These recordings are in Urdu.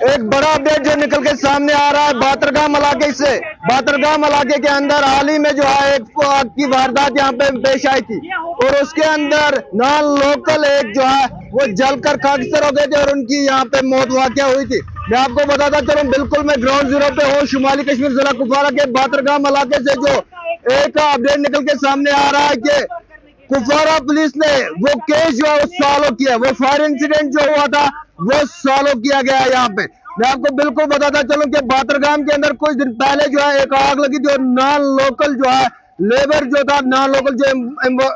ایک بڑا اپڈیٹ جو نکل کے سامنے آ رہا ہے باترگام علاقے سے. باترگام علاقے کے اندر حال ہی میں جو ہے ایک آگ کی واردات یہاں پہ پیش آئی تھی اور اس کے اندر نان لوکل ایک جو ہے وہ جل کر خاکستر ہو گئے تھے اور ان کی یہاں پہ موت واقع ہوئی تھی. میں آپ کو بتاتا چلوں بالکل میں گراؤنڈ زیرو پہ ہوں شمالی کشمیر ضلع کپوارہ کے باترگام علاقے سے جو ایک اپڈیٹ نکل کے سامنے آ رہا ہے کہ کپوارہ پولیس نے وہ کیس جو ہے وہ سالو کیا, وہ فائر انسیڈنٹ جو ہوا تھا وہ سالو کیا گیا ہے یہاں پہ. میں آپ کو بالکل بتاتا چلوں کہ باترگام کے اندر کچھ دن پہلے جو ہے ایک آگ لگی تھی اور نان لوکل جو ہے لیبر جو تھا نان لوکل جو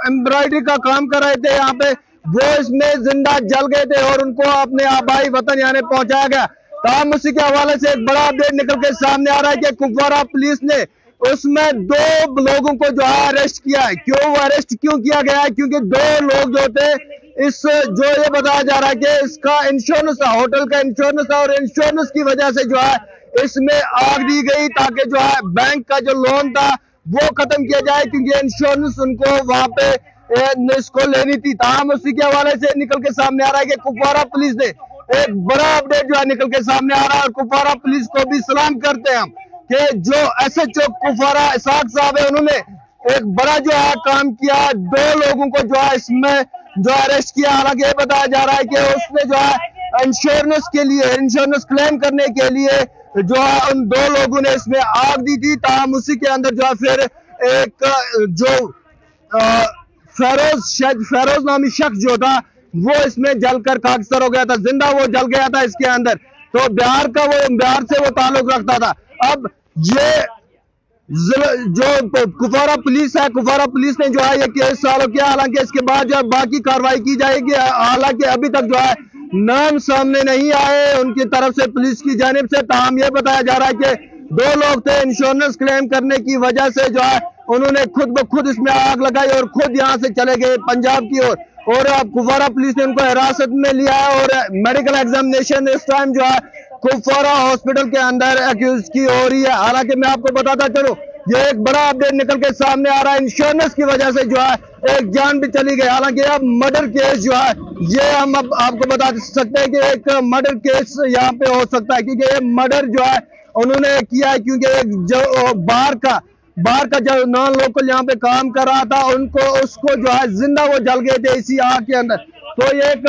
امبرائڈری کا کام کر رہے تھے یہاں پہ وہ اس میں زندہ جل گئے تھے اور ان کو اپنے آبائی وطن یعنی پہنچایا گیا. تاہم اسی کے حوالے سے ایک بڑا اپڈیٹ نکل کے سامنے آ رہا ہے کہ کپوارہ پولیس نے اس میں 2 لوگوں کو جو ہے اریسٹ کیا ہے. کیوں وہ اریسٹ کیوں کیا گیا ہے؟ کیونکہ 2 لوگ جو تھے اس جو یہ بتایا جا رہا ہے کہ اس کا انشورنس تھا, ہوٹل کا انشورنس تھا اور انشورنس کی وجہ سے جو ہے اس میں آگ دی گئی تاکہ جو ہے بینک کا جو لون تھا وہ ختم کیا جائے کیونکہ انشورنس ان کو وہاں پہ اس کو لینی تھی. تاہم اسی کے حوالے سے نکل کے سامنے آ رہا ہے کہ کپوارہ پولیس نے ایک بڑا اپڈیٹ جو ہے نکل کے سامنے آ رہا ہے اور کپوارہ پولیس کو بھی سلام کرتے ہیں ہم کہ جو ایس ایچ او کپوارہ اسحاق صاحب ہے انہوں نے ایک بڑا جو ہے کام کیا. 2 لوگوں کو جو ہے اس میں جو اریسٹ کیا. حالانکہ یہ بتایا جا رہا ہے کہ اس نے جو ہے انشورنس کے لیے انشورنس کلیم کرنے کے لیے جو ہے ان 2 لوگوں نے اس میں آگ دی تھی. تاہم اسی کے اندر جو ہے پھر ایک جو فیروز نامی شخص جو تھا وہ اس میں جل کر خاکستر ہو گیا تھا, زندہ وہ جل گیا تھا اس کے اندر. تو بہار سے وہ تعلق رکھتا تھا. اب یہ جو کپوارہ پولیس ہے کپوارہ پولیس نے جو ہے یہ کیس سالو کیا. حالانکہ اس کے بعد جو ہے باقی کارروائی کی جائے گی. حالانکہ ابھی تک جو ہے نام سامنے نہیں آئے ان کی طرف سے پولیس کی جانب سے. تاہم یہ بتایا جا رہا ہے کہ 2 لوگ تھے انشورنس کلیم کرنے کی وجہ سے جو ہے انہوں نے خود بخود اس میں آگ لگائی اور خود یہاں سے چلے گئے پنجاب کی اور اب کپوارہ پولیس نے ان کو حراست میں لیا ہے اور میڈیکل ایگزامینیشن اس ٹائم جو ہے کپوارہ ہاسپٹل کے اندر ایکیوز کی ہو رہی ہے. حالانکہ میں آپ کو بتاتا چلوں یہ ایک بڑا اپڈیٹ نکل کے سامنے آ رہا ہے انشورنس کی وجہ سے جو ہے ایک جان بھی چلی گئی. حالانکہ اب مرڈر کیس جو ہے یہ ہم اب آپ کو بتا سکتے ہیں کہ ایک مرڈر کیس یہاں پہ ہو سکتا ہے کیونکہ یہ مرڈر جو ہے انہوں نے کیا ہے کیونکہ ایک جو باہر کا جو نان لوکل یہاں پہ کام کر رہا تھا اس کو جو ہے زندہ وہ جل گئے تھے اسی آگ کے اندر. تو یہ ایک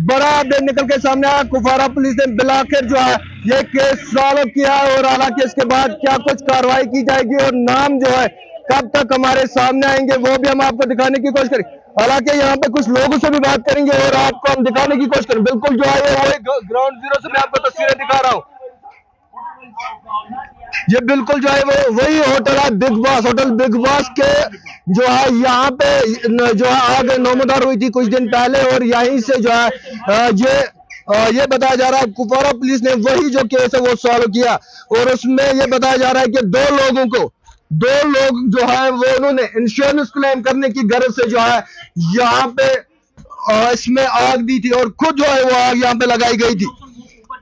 بڑا اپڈیٹ نکل کے سامنے آیا. کپوارہ پولیس نے بلاخر جو ہے یہ کیس سالو کیا ہے اور حالانکہ اس کے بعد کیا کچھ کارروائی کی جائے گی اور نام جو ہے کب تک ہمارے سامنے آئیں گے وہ بھی ہم آپ کو دکھانے کی کوشش کریں. حالانکہ یہاں پہ کچھ لوگوں سے بھی بات کریں گے اور آپ کو ہم دکھانے کی کوشش کریں. بالکل جو ہے گراؤنڈ زیرو سے میں آپ کو تصویریں دکھا رہا ہوں. یہ بالکل جو ہے وہی ہوٹل ہے بگ باس. ہوٹل بگ باس کے جو ہے یہاں پہ جو ہے آگ نمودار ہوئی تھی کچھ دن پہلے اور یہیں سے جو ہے یہ بتایا جا رہا ہے کپوارہ پولیس نے وہی جو کیس ہے وہ سالو کیا اور اس میں یہ بتایا جا رہا ہے کہ 2 لوگ جو ہے وہ انہوں نے انشورنس کلیم کرنے کی غرض سے جو ہے یہاں پہ اس میں آگ دی تھی اور خود جو ہے وہ آگ یہاں پہ لگائی گئی تھی.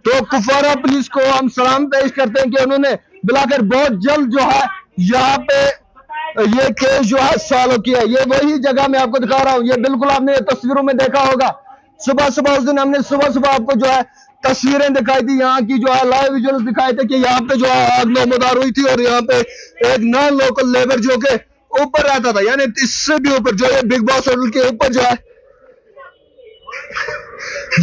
تو کپوارہ پولیس کو ہم سلام پیش کرتے ہیں کہ انہوں نے بلاخر بہت جلد جو ہے یہاں پہ یہ کیس جو ہے سالو کیا. یہ وہی جگہ میں آپ کو دکھا رہا ہوں. یہ بالکل آپ نے تصویروں میں دیکھا ہوگا صبح اس دن ہم نے صبح آپ کو جو ہے تصویریں دکھائی تھی یہاں کی جو ہے لائیو ویژولز دکھائے تھے کہ یہاں پہ جو ہے آگ نمودار ہوئی تھی اور یہاں پہ ایک نان لوکل لیبر جو کہ اوپر رہتا تھا یعنی اس سے بھی اوپر جو ہے بگ باس ہوٹل کے اوپر جو ہے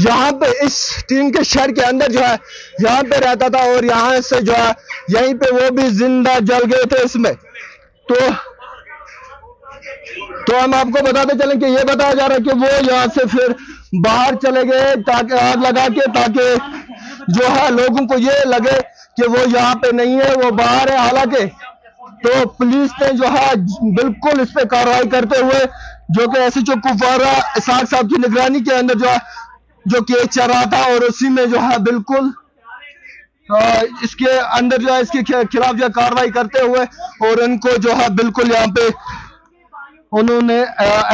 یہاں پہ اس ٹیم کے شہر کے اندر جو ہے یہاں پہ رہتا تھا اور یہاں سے جو ہے یہیں پہ وہ بھی زندہ جل گئے تھے اس میں. تو ہم آپ کو بتاتے چلیں کہ یہ بتایا جا رہا ہے کہ وہ یہاں سے پھر باہر چلے گئے تاکہ آگ لگا کے تاکہ جو ہے لوگوں کو یہ لگے کہ وہ یہاں پہ نہیں ہے وہ باہر ہے. حالانکہ تو پولیس نے جو ہے بالکل اس پہ کارروائی کرتے ہوئے جو کہ ایس ایچ او کپوارہ اسحاق صاحب کی نگرانی کے اندر جو کیس چل رہا تھا اور اسی میں جو ہے بالکل اس کے اندر جو ہے اس کے خلاف جو ہے کارروائی کرتے ہوئے اور ان کو جو ہے بالکل یہاں پہ انہوں نے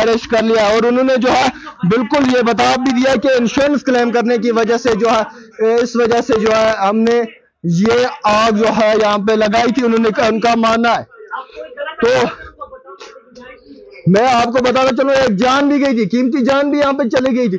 اریسٹ کر لیا اور انہوں نے جو ہے بالکل یہ بتا بھی دیا کہ انشورنس کلیم کرنے کی وجہ سے جو ہے اس وجہ سے جو ہے ہم نے یہ آگ جو ہے یہاں پہ لگائی تھی. انہوں نے ان کا ماننا ہے. تو میں آپ کو بتانا چلوں ایک جان بھی گئی تھی, قیمتی جان بھی یہاں پہ چلی گئی تھی.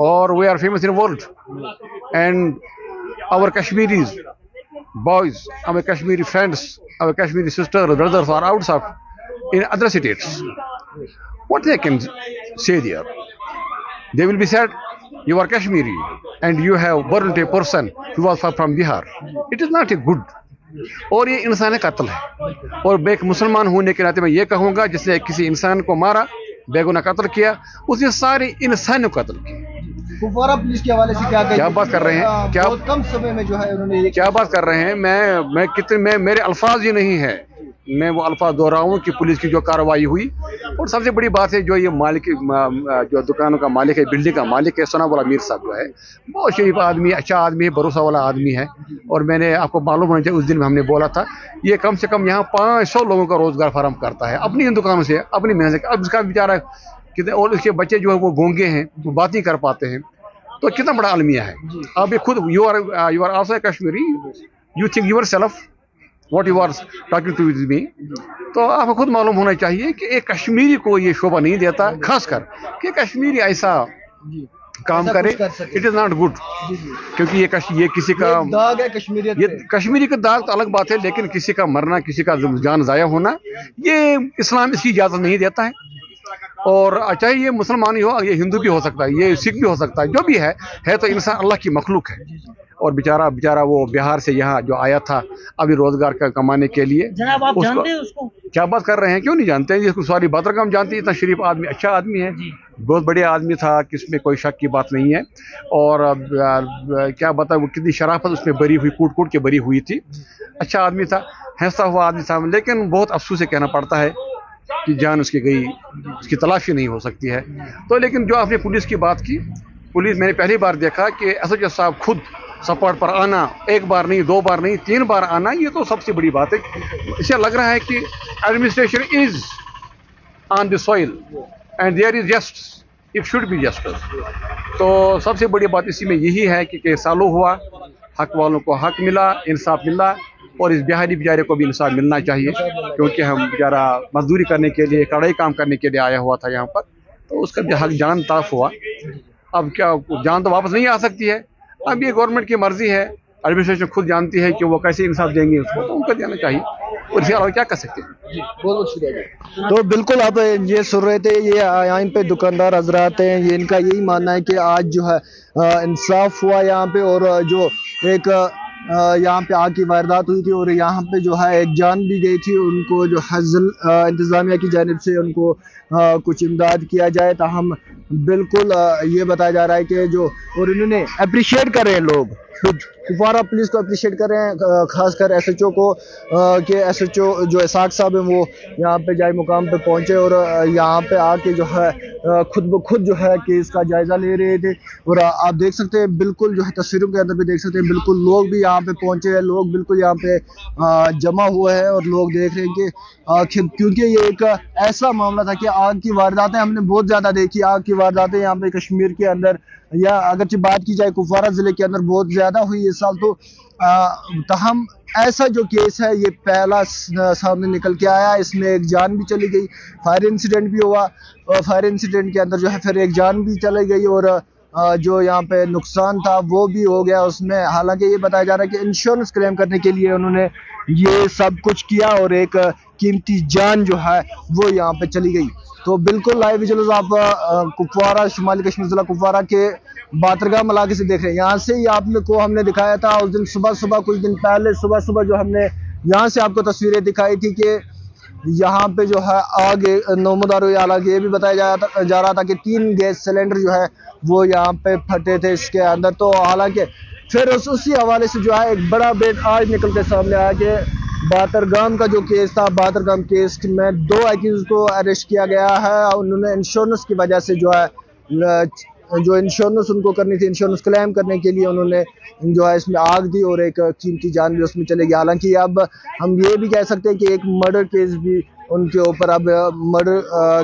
or we are famous in the world. And our Kashmiris, boys, our Kashmiri friends, our Kashmiri sisters, brothers are outside in other states. What they can say there? They will be said, you are Kashmiri and you have burnt a person who was from Bihar. It is not a good. اور یہ انسان قتل ہے. اور میں ایک مسلمان ہونے کے ناطے میں یہ کہوں گا جس نے کسی انسان کو مارا, بے گناہ قتل کیا, اس نے سارے انسان کو قتل کیا. کپوارہ پولیس کے حوالے سے کیا بات کر رہے ہیں, کیا بہت کم سمے میں جو ہے انہوں نے کیا بات کر رہے ہیں. میں میرے الفاظ یہ نہیں ہے, میں وہ الفاظ دہراؤں کہ پولیس کی جو کارروائی ہوئی. اور سب سے بڑی بات ہے جو یہ مالک, جو دکانوں کا مالک ہے, بلڈنگ کا مالک ہے, ثناء اللہ میر صاحب جو ہے بہت شریف آدمی, اچھا آدمی ہے, بھروسہ والا آدمی ہے. اور میں نے آپ کو معلوم ہونا چاہیے, اس دن میں ہم نے بولا تھا, یہ کم سے کم یہاں 500 لوگوں کا روزگار فراہم کرتا ہے اپنی ان دکانوں سے, اپنی محنت سے. اب اس کا بیچارہ کتنے, اور اس کے بچے جو ہے وہ گونگے ہیں, وہ بات نہیں کر پاتے ہیں, تو کتنا بڑا المیہ ہے. اب یہ خود you are also a Kashmiri, you think yourself what you are talking to with me. تو آپ کو خود معلوم ہونا چاہیے کہ ایک کشمیری کو یہ شعبہ نہیں دیتا, خاص کر کہ کشمیری ایسا کام کرے. اٹ از ناٹ گڈ, کیونکہ یہ کسی کا داغ ہے کشمیریت, یہ کشمیری کا داغ تو الگ بات ہے, لیکن کسی کا مرنا, کسی کا جان ضائع ہونا, یہ اسلام اس کی اجازت نہیں دیتا ہے. اور چاہے یہ مسلمان ہی ہو, یہ ہندو بھی ہو سکتا ہے, یہ سکھ بھی ہو سکتا ہے, جو بھی ہے تو انسان اللہ کی مخلوق ہے. اور بیچارہ وہ بہار سے یہاں جو آیا تھا ابھی روزگار کا کمانے کے لیے. جناب آپ جانتے ہیں اس کو؟ کیا بات کر رہے ہیں, کیوں نہیں جانتے ہیں, جس کو ساری باترگام جانتی ہے. اتنا شریف آدمی, اچھا آدمی ہے, بہت بڑے آدمی تھا, کس میں کوئی شک کی بات نہیں ہے. اور کیا بتا وہ کتنی شرافت اس میں بری ہوئی, کوٹ کوٹ کے بری ہوئی تھی. اچھا آدمی تھا, ہنستا ہوا آدمی تھا, لیکن بہت افسوس سے کہنا پڑتا ہے کہ جان اس کی گئی, اس کی تلافی نہیں ہو سکتی ہے. تو لیکن جو آپ نے پولیس کی بات کی, پولیس میں نے پہلی بار دیکھا کہ ایس ایچ او صاحب خود سپورٹ پر آنا, ایک بار نہیں, 2 بار نہیں, 3 بار آنا, یہ تو سب سے بڑی بات ہے. اسے لگ رہا ہے کہ administration is on the soil and there is justice, it should be justice. تو سب سے بڑی بات اسی میں یہی ہے کہ سالوں ہوا, حق والوں کو حق ملا, انصاف ملا, اور اس بہاری بیچارے کو بھی انصاف ملنا چاہیے, کیونکہ ہم بیچارہ مزدوری کرنے کے لیے, کڑھائی کام کرنے کے لیے آیا ہوا تھا یہاں پر, تو اس کا بھی حق جان تلف ہوا. اب کیا جان تو واپس نہیں آ سکتی ہے, اب یہ گورنمنٹ کی مرضی ہے, ایڈمنسٹریشن خود جانتی ہے کہ وہ کیسے انصاف دیں گے اس کو, تو ان کو دینا چاہیے, اور اس کے علاوہ کیا کر سکتے ہیں. بہت شکریہ. تو بالکل آپ یہ سن رہے تھے, یہ یہاں پہ دکاندار حضرات ہیں, یہ ان کا یہی ماننا ہے کہ آج جو ہے انصاف ہوا یہاں پہ, اور جو ایک یہاں پہ آگ کی واردات ہوئی تھی اور یہاں پہ جو ہے ایک جان بھی گئی تھی, ان کو جو حضل انتظامیہ کی جانب سے ان کو کچھ امداد کیا جائے. تاہم بالکل یہ بتایا جا رہا ہے کہ جو, اور انہوں نے اپریشیٹ کر رہے ہیں لوگ, کپوارہ پولیس کو اپریشیٹ کر رہے ہیں, خاص کر ایس ایچ او کو, کہ ایس ایچ او جو اسحاق صاحب ہیں وہ یہاں پہ جائے مقام پہ پہنچے اور یہاں پہ آ کے جو ہے خود بخود جو ہے کیس کا جائزہ لے رہے تھے. اور آپ دیکھ سکتے ہیں بالکل جو ہے تصویروں کے اندر بھی دیکھ سکتے ہیں, بالکل لوگ بھی یہاں پہ پہنچے ہیں, لوگ بالکل یہاں پہ جمع ہوئے ہیں, اور لوگ دیکھ رہے ہیں کہ کیونکہ یہ ایک ایسا معاملہ تھا کہ آگ کی وارداتیں ہم نے بہت زیادہ دیکھی, آگ کی وارداتیں یہاں پہ کشمیر کے اندر, یا اگرچہ بات کی جائے کپوارہ ضلع کے اندر بہت زیادہ ہوئی اس سال, تو تاہم ایسا جو کیس ہے یہ پہلا سامنے نکل کے آیا. اس میں ایک جان بھی چلی گئی, فائر انسیڈنٹ بھی ہوا, اور فائر انسیڈنٹ کے اندر جو ہے پھر ایک جان بھی چلی گئی, اور جو یہاں پہ نقصان تھا وہ بھی ہو گیا اس میں. حالانکہ یہ بتایا جا رہا ہے کہ انشورنس کلیم کرنے کے لیے انہوں نے یہ سب کچھ کیا, اور ایک قیمتی جان جو ہے وہ یہاں پہ چلی گئی. تو بالکل لائیو ویژولز آپ کپوارہ, شمالی کشمیر ضلع کپوارہ کے باترگام علاقے سے دیکھ رہے ہیں. یہاں سے ہی آپ کو ہم نے دکھایا تھا اس دن صبح کچھ دن پہلے صبح جو ہم نے یہاں سے آپ کو تصویریں دکھائی تھی کہ یہاں پہ جو ہے آگ نومدار ہوئی. حالانکہ یہ بھی بتایا جا رہا تھا کہ 3 گیس سلنڈر جو ہے وہ یہاں پہ پھٹے تھے اس کے اندر. تو حالانکہ پھر اسی حوالے سے جو ہے ایک بڑا اپڈیٹ آج نکل کے سامنے آیا کہ باترگام کا جو کیس تھا, باترگام کیس میں 2 ایکیوز کو اریسٹ کیا گیا ہے. انہوں نے انشورنس کی وجہ سے جو ہے جو انشورنس ان کو کرنی تھی, انشورنس کلیم کرنے کے لیے انہوں نے جو ہے اس میں آگ دی, اور ایک قیمتی جان بھی اس میں چلے گی. حالانکہ اب ہم یہ بھی کہہ سکتے ہیں کہ ایک مرڈر کیس بھی ان کے اوپر, اب مرڈر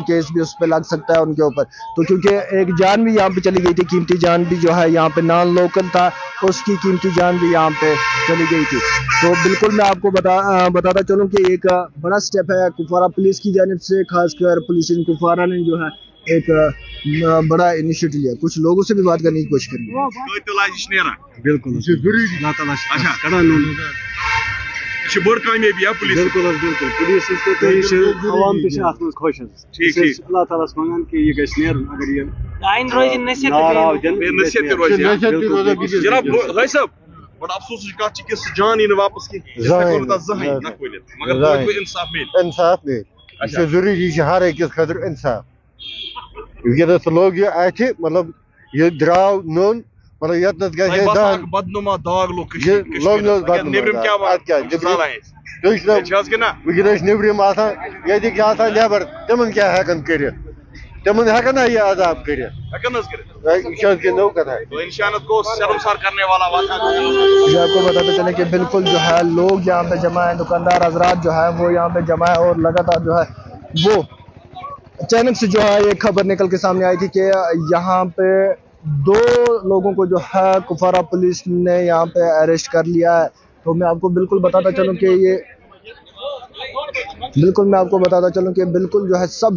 کیس بھی اس پہ لگ سکتا ہے ان کے اوپر. تو کیونکہ ایک جان بھی یہاں پہ چلی گئی تھی, قیمتی جان بھی جو ہے یہاں پہ نان لوکل تھا, اس کی قیمتی جان بھی یہاں پہ چلی گئی تھی. تو بالکل میں آپ کو بتاتا چلوں کہ ایک بڑا سٹیپ ہے کپوارہ پولیس کی جانب سے, خاص کر پولیس کپوارہ نے جو ہے ایک بڑا انیشیٹو لیا. کچھ لوگوں سے بھی بات کرنے کی کوشش کریں گے. بالکل بڑ کامیابی پولیس بالکل پولیس عوام تہ خوش اللہ تعالیٰ منگان کہ یہ گھس نیرن اگر یہ جناب بھائی صاحب بڑا افسوس کت کہ جان یہ واپس مگر انصاف مل انصاف مل یہ ضروری ہر أکس خاطر انصاف ونکس لوگ یہ اتھ مطلب یہ درو نون مطلب یتنس بدنما داغ لوگ ونکس نبرم آسان یتک آسان نیبر تمن کیا ہیکن کرت تمن ہیکن یہ عذاب کرت یہ نو کتھا جی آپ کو بتاتے چلیں کہ بالکل جو ہے لوگ یہاں پہ جمع ہیں, دکاندار حضرات جو ہے وہ یہاں پہ جمع ہے, اور لگاتار جو ہے وہ اچانک سے جو ہے ایک خبر نکل کے سامنے آئی تھی کہ یہاں پہ 2 لوگوں کو جو ہے کپوارہ پولیس نے یہاں پہ اریسٹ کر لیا ہے. تو میں آپ کو بالکل بتاتا چلوں کہ بالکل جو ہے سب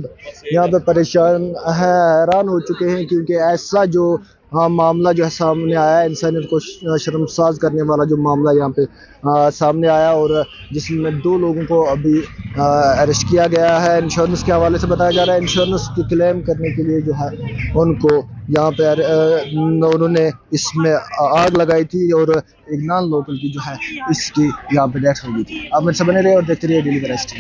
یہاں پہ پریشان ہیں, حیران ہو چکے ہیں, کیونکہ ایسا جو معاملہ جو ہے سامنے آیا ہے, انسانیت کو شرمساز کرنے والا جو معاملہ یہاں پہ سامنے آیا, اور جس میں 2 لوگوں کو ابھی اریسٹ کیا گیا ہے. انشورنس کے حوالے سے بتایا جا رہا ہے انشورنس کی کلیم کرنے کے لیے جو ہے ان کو یہاں پہ انہوں نے اس میں آگ لگائی تھی, اور ایک نان لوکل کی جو ہے اس کی یہاں پہ ڈیتھ ہو گئی تھی. آپ میرے سے بنے رہے اور دیکھتے رہیے ڈیلی برسٹ.